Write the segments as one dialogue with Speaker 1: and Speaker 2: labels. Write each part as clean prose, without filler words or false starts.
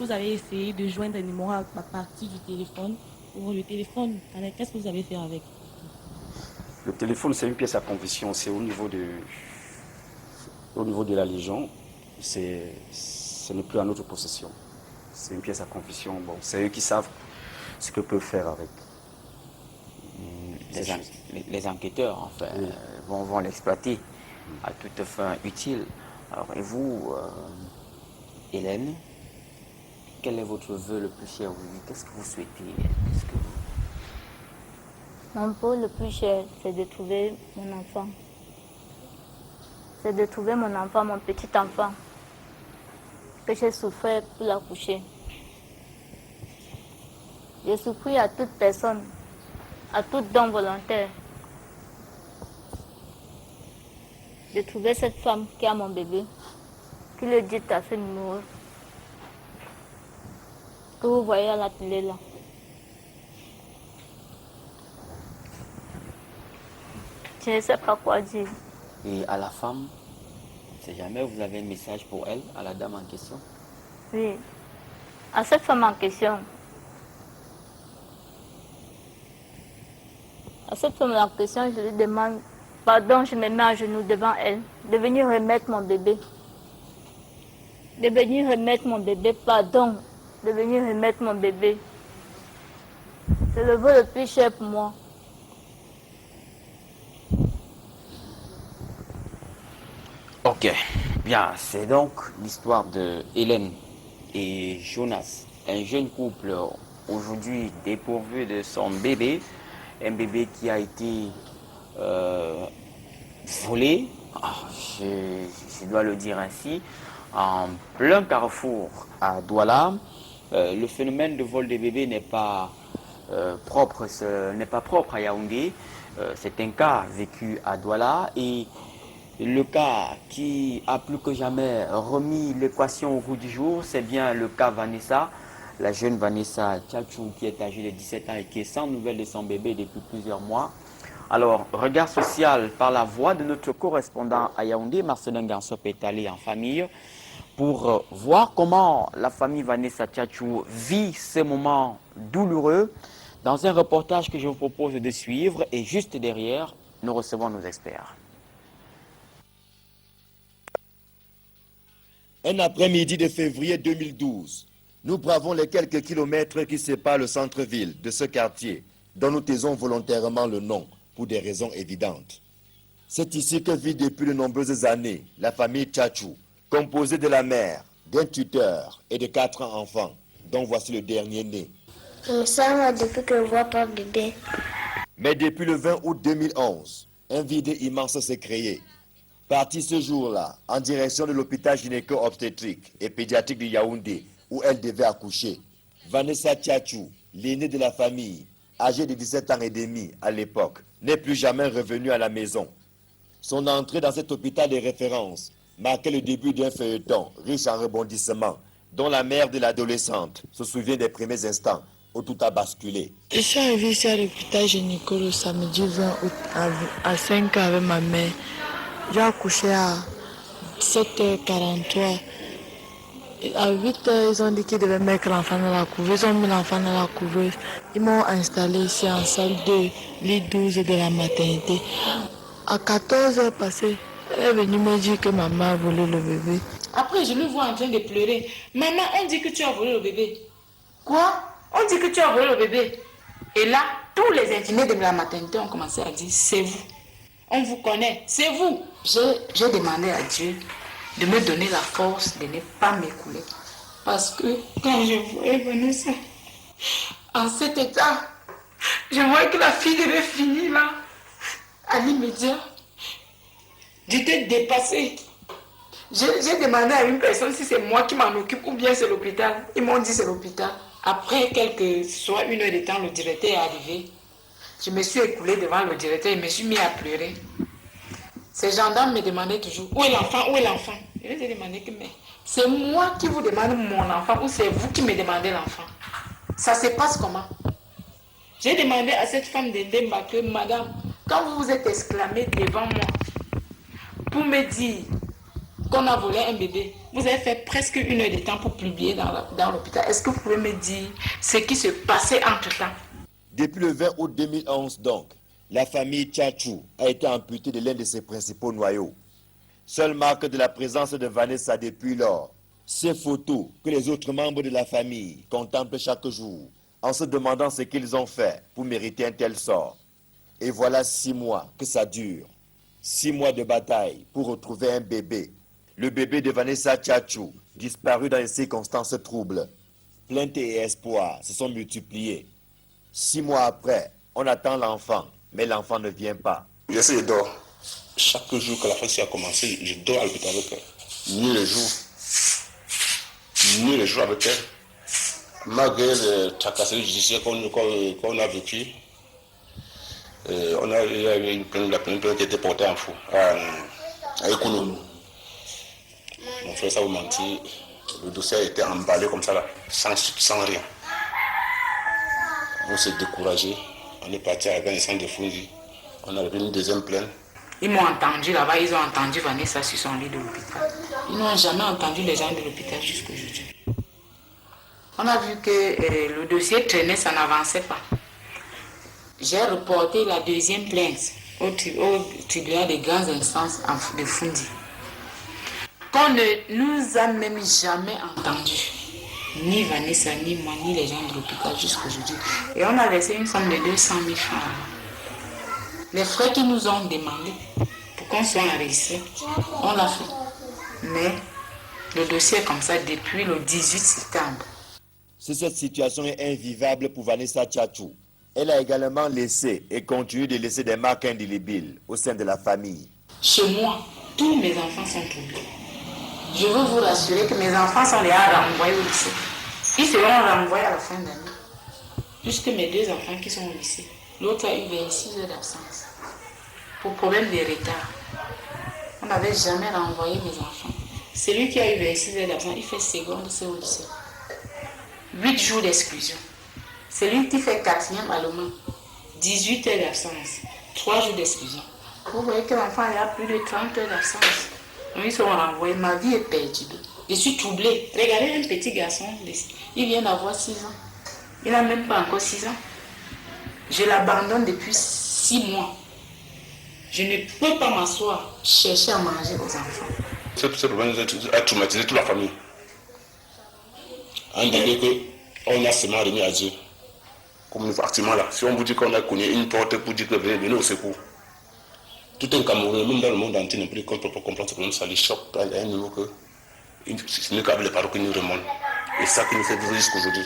Speaker 1: Vous avez essayé de joindre un numéro à partir du téléphone ou le téléphone, qu'est-ce que vous avez fait avec?
Speaker 2: Le téléphone, c'est une pièce à conviction. C'est au niveau de la Légion. Ce n'est plus à notre possession. C'est une pièce à conviction. Bon, c'est eux qui savent ce que peuvent faire avec.
Speaker 3: Les enquêteurs, enfin,
Speaker 2: Oui.
Speaker 3: vont l'exploiter à toute fin utile. Alors, et vous, Hélène, quel est votre vœu le plus cher aujourd'hui? Qu'est-ce que vous souhaitez? Qu'est-ce que vous...
Speaker 4: Mon vœu le plus cher, c'est de trouver mon enfant. C'est de trouver mon enfant, mon petit enfant, que j'ai souffert pour l'accoucher. Je supplie à toute personne, à tout don volontaire, de trouver cette femme qui a mon bébé, qui le dit à ce numéro que vous voyez à la télé là. Je ne sais pas quoi dire.
Speaker 3: Et à la femme, si jamais vous avez un message pour elle, à la dame en question?
Speaker 4: Oui, à cette femme en question. À cette femme en question, je lui demande pardon, je me mets à genoux devant elle, de venir remettre mon bébé. De venir remettre mon bébé, pardon, de venir remettre mon bébé. C'est le vœu le plus cher pour moi.
Speaker 3: Ok, bien, c'est donc l'histoire de Hélène et Jonas, un jeune couple aujourd'hui dépourvu de son bébé, un bébé qui a été volé, je dois le dire ainsi, en plein carrefour à Douala. Le phénomène de vol des bébés n'est pas propre à Yaoundé. C'est un cas vécu à Douala et le cas qui a plus que jamais remis l'équation au goût du jour, c'est bien le cas Vanessa, la jeune Vanessa Tchatchou qui est âgée de 17 ans et qui est sans nouvelles de son bébé depuis plusieurs mois. Alors, regard social par la voix de notre correspondant à Yaoundé, Marcelin Gansop est allé en famille pour voir comment la famille Vanessa Tchatchou vit ces moments douloureux dans un reportage que je vous propose de suivre et juste derrière, nous recevons nos experts.
Speaker 5: Un après-midi de février 2012, nous bravons les quelques kilomètres qui séparent le centre-ville de ce quartier, dont nous taisons volontairement le nom, pour des raisons évidentes. C'est ici que vit depuis de nombreuses années la famille Tchatchou, composée de la mère, d'un tuteur et de 4 enfants, dont voici le dernier né.
Speaker 6: Je me sens depuis que je vois pas bébé.
Speaker 5: Mais depuis le 20 août 2011, un vide immense s'est créé. Partie ce jour-là en direction de l'hôpital gynéco-obstétrique et pédiatrique de Yaoundé, où elle devait accoucher, Vanessa Tchatchou, l'aînée de la famille, âgée de 17 ans et demi à l'époque, n'est plus jamais revenue à la maison. Son entrée dans cet hôpital de référence marquait le début d'un feuilleton riche en rebondissements, dont la mère de l'adolescente se souvient des premiers instants où tout a basculé.
Speaker 7: Je suis arrivée ici à l'hôpital gynéco le samedi 20 août à 5 h avec ma mère. J'ai accouché à 7h43. À 8 h, ils ont dit qu'ils devaient mettre l'enfant dans la couveuse. Ils ont mis l'enfant dans la couveuse. Ils m'ont installé ici en salle 2, lit 12 de la maternité. À 14 h passées, elle est venue me dire que maman a volé le bébé.
Speaker 8: Après, je le vois en train de pleurer. Maman, on dit que tu as volé le bébé. Quoi? On dit que tu as volé le bébé. Et là, tous les infirmiers de la maternité ont commencé à dire, c'est vous. On vous connaît, c'est vous. J'ai demandé à Dieu de me donner la force de ne pas m'écouler. Parce que quand je voyais Vanessa en cet état, je voyais que la fille devait finir là, à l'immédiat. J'étais dépassée. J'ai demandé à une personne si c'est moi qui m'en occupe ou bien c'est l'hôpital. Ils m'ont dit c'est l'hôpital. Après soit 1 heure de temps, le directeur est arrivé. Je me suis écoulée devant le directeur et me suis mis à pleurer. Ces gendarmes me demandaient toujours, où est l'enfant, où est l'enfant? Je leur ai demandé que, mais c'est moi qui vous demande mon enfant ou c'est vous qui me demandez l'enfant? Ça se passe comment? J'ai demandé à cette femme de Demba que, madame, quand vous vous êtes exclamée devant moi pour me dire qu'on a volé un bébé. Vous avez fait presque 1 heure de temps pour publier dans l'hôpital. Est-ce que vous pouvez me dire ce qui se passait entre-temps?
Speaker 5: Depuis le 20 août 2011 donc, la famille Tchatchou a été amputée de l'un de ses principaux noyaux. Seule marque de la présence de Vanessa depuis lors, ces photos que les autres membres de la famille contemplent chaque jour en se demandant ce qu'ils ont fait pour mériter un tel sort. Et voilà 6 mois que ça dure. 6 mois de bataille pour retrouver un bébé. Le bébé de Vanessa Tchatchou, disparu dans des circonstances troubles. Plaintes et espoirs se sont multipliés. 6 mois après, on attend l'enfant, mais l'enfant ne vient pas.
Speaker 9: J'essaie de dormir. Chaque jour que la fête a commencé, je dors à l'hôpital avec elle. Nuit et jour. Nuit et jour avec elle. Malgré les tracasseries judiciaires qu'on a vécues, il y a eu la plainte qui a été portée en fou à Ekounou. Mon frère, ça vous mentir, le dossier a été emballé comme ça, là, sans rien. On s'est découragé, on est parti à la grande centre de Fundi, on a une deuxième plainte.
Speaker 8: Ils m'ont entendu là-bas, ils ont entendu Vanessa sur son lit de l'hôpital. Ils n'ont jamais entendu les gens de l'hôpital jusqu'aujourd'hui. On a vu que le dossier traînait, ça n'avançait pas. J'ai reporté la deuxième plainte au tribunal des grandes instances de Fundi. Qu'on ne nous a même jamais entendus. Ni Vanessa, ni moi, ni les gens de l'hôpital jusqu'aujourd'hui. Et on a laissé une somme de 200 000 francs. Les frais qu'ils nous ont demandé pour qu'on soit enregistré, on l'a fait. Mais le dossier est comme ça depuis le 18 septembre.
Speaker 5: Si cette situation est invivable pour Vanessa Tchatchou, elle a également laissé et continue de laisser des marques indélébiles au sein de la famille.
Speaker 8: Chez moi, tous mes enfants sont troublés. Je veux vous rassurer que mes enfants sont déjà renvoyés au lycée. Ils seront renvoyés à la fin d'année. Puisque mes 2 enfants qui sont au lycée, l'autre a eu 26 heures d'absence. Pour problème de retard. On n'avait jamais renvoyé mes enfants. Celui qui a eu 26 heures d'absence, il fait seconde, c'est au lycée. 8 jours d'exclusion. Celui qui fait 4e allemand, 18 heures d'absence, 3 jours d'exclusion. Vous voyez que l'enfant a plus de 30 heures d'absence. Donc ils sont renvoyés, ma vie est perdue. Je suis troublée. Regardez un petit garçon, il vient d'avoir 6 ans. Il n'a même pas encore 6 ans. Je l'abandonne depuis 6 mois. Je ne peux pas m'asseoir, chercher à manger aux enfants.
Speaker 9: Ce problème a traumatisé toute la famille. On dit qu'on a seulement remis à Dieu. Comme nous, actuellement là, si on vous dit qu'on a connu une porte pour dire que venez au secours, tout un Camerounais, même dans le monde entier, n'a plus qu'on peut comprendre ce problème, ça les choque à un niveau que ce n'est qu'avec les paroles qui nous remontent. Et ça qui nous fait vivre jusqu'aujourd'hui.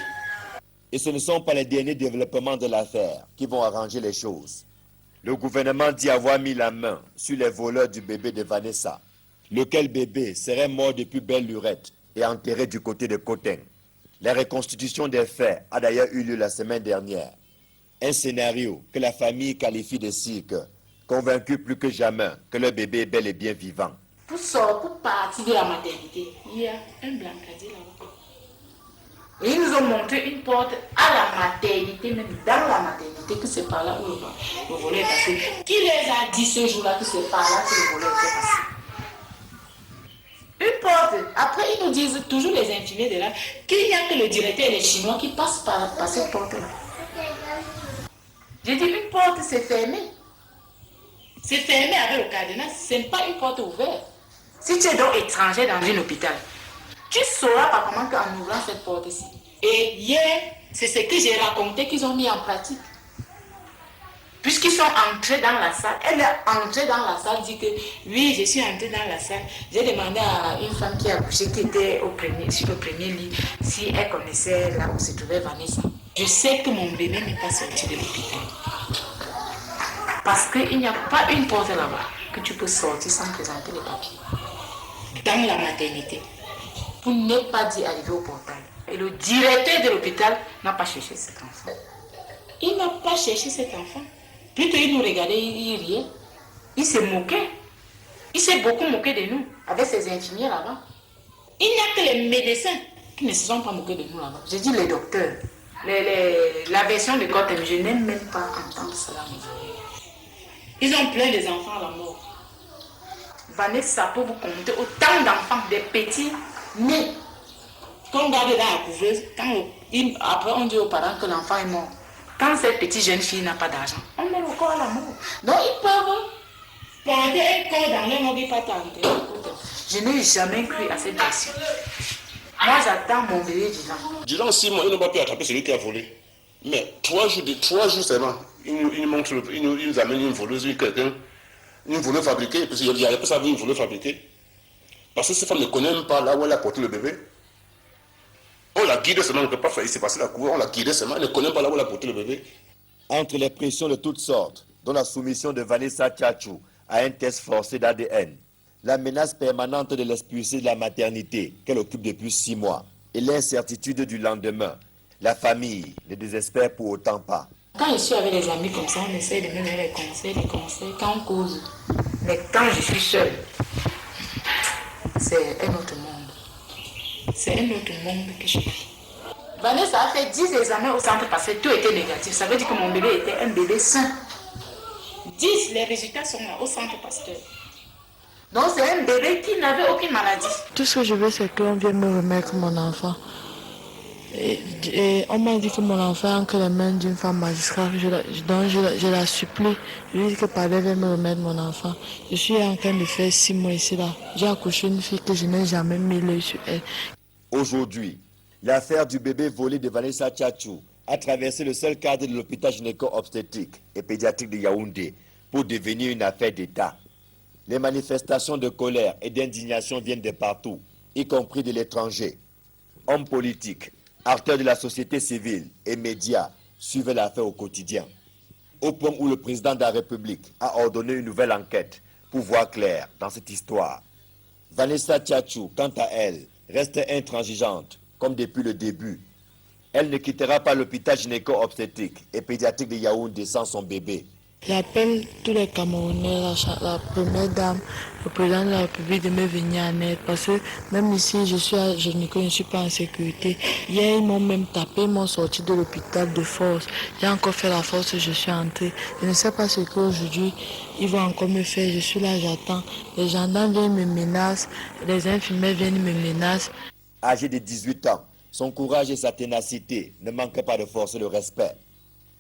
Speaker 5: Et ce ne sont pas les derniers développements de l'affaire qui vont arranger les choses. Le gouvernement dit avoir mis la main sur les voleurs du bébé de Vanessa, lequel bébé serait mort depuis belle lurette et enterré du côté de Cotin. La reconstitution des faits a d'ailleurs eu lieu la semaine dernière. Un scénario que la famille qualifie de cirque, convaincu plus que jamais que le bébé est bel et bien vivant.
Speaker 8: Pour partir de la maternité, il y a un blancadier là-bas. Et ils nous ont montré une porte à la maternité, même dans la maternité, que c'est par là où le volet est passé. Qui les a dit ce jour-là que c'est par là que le volet était passé? Une porte. Après, ils nous disent, toujours les infirmiers de là, qu'il n'y a que le directeur et les Chinois qui passent par cette porte-là. J'ai dit, une porte, c'est fermé. C'est fermé avec le cadenas, ce n'est pas une porte ouverte. Si tu es donc étranger dans un hôpital, tu ne sauras pas comment en ouvrant cette porte-ci. Et hier, c'est ce que j'ai raconté qu'ils ont mis en pratique. Puisqu'ils sont entrés dans la salle, elle est entrée dans la salle, dit que oui, je suis entrée dans la salle. J'ai demandé à une femme qui a accouché, qui était sur le premier lit, si elle connaissait là où se trouvait Vanessa. Je sais que mon bébé n'est pas sorti de l'hôpital. Parce qu'il n'y a pas une porte là-bas que tu peux sortir sans présenter les papiers. Dans la maternité. Pour ne pas dire arriver au portail. Et le directeur de l'hôpital n'a pas cherché cet enfant. Il n'a pas cherché cet enfant. Plutôt il nous regardait, il riait. Il se moquait. Il s'est beaucoup moqué de nous, avec ses infirmiers là-bas. Il n'y a que les médecins qui ne se sont pas moqués de nous là-bas. J'ai dit les docteurs. La version de Cotem, je n'aime même pas entendre cela. Ils ont plein des enfants à la mort. Vanessa peut vous compter autant d'enfants, des petits nés. Quand on garde dans la couveuse, après on dit aux parents que l'enfant est mort. Quand cette petite jeune fille n'a pas d'argent, on met le corps à la mort. Donc ils peuvent porter un corps dans leur mort et pas tenter. Je n'ai jamais cru à cette version. Moi j'attends mon bébé vivant.
Speaker 9: Durant 6 mois, ils n'ont pas pu attraper celui qui a volé. Mais 3 jours seulement, ils nous amènent une voleuse, une voleuse fabriquée. Et puis il n'y a pas ça, une voleuse fabriquée. Parce que cette femme ne connaît même pas là où elle a porté le bébé. On la guide seulement, on ne peut pas faire, il s'est passé la cour, on la guide seulement, elle ne connaît pas là où elle a porté le bébé.
Speaker 5: Entre les pressions de toutes sortes, dont la soumission de Vanessa Tchatchou à un test forcé d'ADN, la menace permanente de l'expulser de la maternité qu'elle occupe depuis 6 mois et l'incertitude du lendemain, la famille ne désespère pour autant pas.
Speaker 8: Quand je suis avec les amis comme ça, on essaie de me donner les conseils, quand on cause. Mais quand je suis seule, c'est un autre monde. C'est un autre monde que je vis. Vanessa a fait 10 examens au centre parce que tout était négatif. Ça veut dire que mon bébé était un bébé sain. 10, les résultats sont là au centre Pasteur. Donc c'est un bébé qui n'avait aucune maladie.
Speaker 7: Tout ce que je veux, c'est qu'on vienne me remettre mon enfant. Et on m'a dit que mon enfant est entre les mains d'une femme magistrate. Donc je la supplie. Je lui dis que par elle vienne me remettre mon enfant. Je suis en train de faire 6 mois ici là. J'ai accouché une fille que je n'ai jamais mis l'œil sur elle.
Speaker 5: Aujourd'hui, l'affaire du bébé volé de Vanessa Tchatchou a traversé le seul cadre de l'hôpital gynéco-obstétrique et pédiatrique de Yaoundé pour devenir une affaire d'État. Les manifestations de colère et d'indignation viennent de partout, y compris de l'étranger. Hommes politiques, acteurs de la société civile et médias suivent l'affaire au quotidien. Au point où le président de la République a ordonné une nouvelle enquête pour voir clair dans cette histoire. Vanessa Tchatchou, quant à elle, reste intransigeante, comme depuis le début. Elle ne quittera pas l'hôpital gynéco-obstétrique et pédiatrique de Yaoundé sans son bébé.
Speaker 7: J'appelle tous les Camerounais, la première dame, le président de la République de me venir en aide parce que même ici, je ne suis pas en sécurité. Hier, ils m'ont même tapé, ils m'ont sorti de l'hôpital de force. J'ai encore fait la force, je suis entrée. Je ne sais pas ce qu'aujourd'hui, ils vont encore me faire. Je suis là, j'attends. Les gendarmes viennent me menacent, les infirmières viennent me menacent.
Speaker 5: Âgée de 18 ans, son courage et sa ténacité ne manquaient pas de forcer le respect.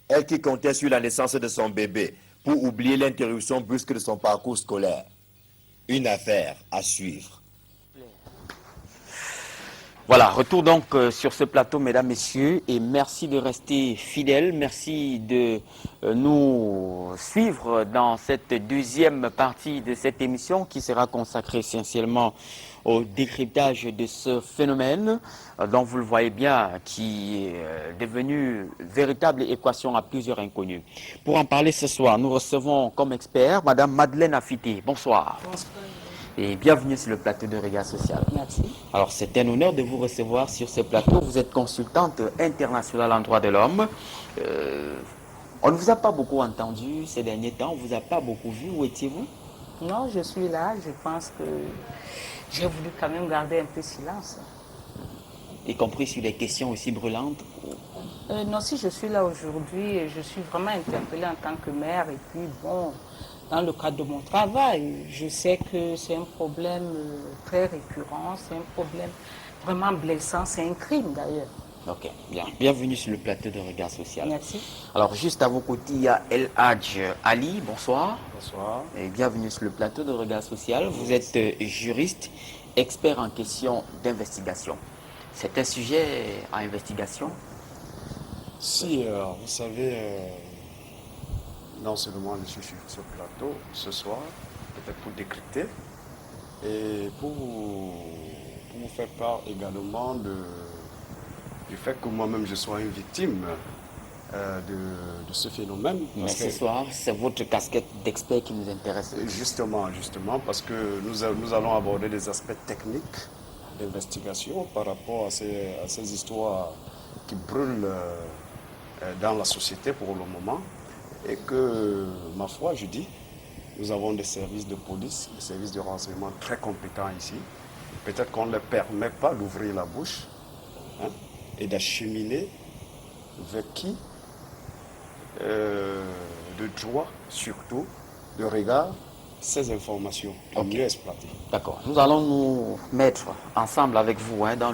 Speaker 5: Elle qui comptait sur la naissance de son bébé pour oublier l'interruption brusque de son parcours scolaire. Une affaire à suivre.
Speaker 3: Voilà, retour donc sur ce plateau, mesdames, messieurs, et merci de rester fidèles, merci de nous suivre dans cette deuxième partie de cette émission qui sera consacrée essentiellement au décryptage de ce phénomène dont vous le voyez bien, qui est devenu véritable équation à plusieurs inconnus. Pour en parler ce soir, nous recevons comme expert Madame Madeleine Affité. Bonsoir.
Speaker 8: Bonsoir.
Speaker 3: Et bienvenue sur le plateau de Regard Social.
Speaker 8: Merci.
Speaker 3: Alors, c'est un honneur de vous recevoir sur ce plateau. Vous êtes consultante internationale en droit de l'homme. On ne vous a pas beaucoup entendu ces derniers temps, on ne vous a pas beaucoup vu. Où étiez-vous?
Speaker 10: Non, je suis là. Je pense que j'ai voulu quand même garder un peu silence.
Speaker 3: Y compris sur des questions aussi brûlantes?
Speaker 10: Non, si je suis là aujourd'hui, je suis vraiment interpellée en tant que mère. Et puis, bon, dans le cadre de mon travail, je sais que c'est un problème très récurrent, c'est un problème vraiment blessant, c'est un crime d'ailleurs.
Speaker 3: Ok, bien. Bienvenue sur le plateau de Regard Social.
Speaker 10: Merci.
Speaker 3: Alors, juste à vos côtés, il y a El Hadj Ali. Bonsoir.
Speaker 11: Bonsoir.
Speaker 3: Et bienvenue sur le plateau de Regard Social. Vous êtes juriste, expert en question d'investigation. C'est un sujet à investigation?
Speaker 11: Si, vous savez, non seulement je suis sur ce plateau ce soir, peut-être pour décrypter, et pour vous faire part également du fait que moi-même je sois une victime de ce phénomène.
Speaker 3: Mais ce soir, c'est votre casquette d'expert qui nous intéresse.
Speaker 11: Justement, parce que nous allons aborder des aspects techniques d'investigation par rapport à ces histoires qui brûlent dans la société pour le moment, et que, ma foi, je dis, nous avons des services de police, des services de renseignement très compétents ici. Peut-être qu'on ne leur permet pas d'ouvrir la bouche, hein, et d'acheminer vers qui de droit, surtout, de regard ces informations, de
Speaker 3: Ok.
Speaker 11: mieux exploiter.
Speaker 3: D'accord. Nous allons nous mettre ensemble avec vous hein, dans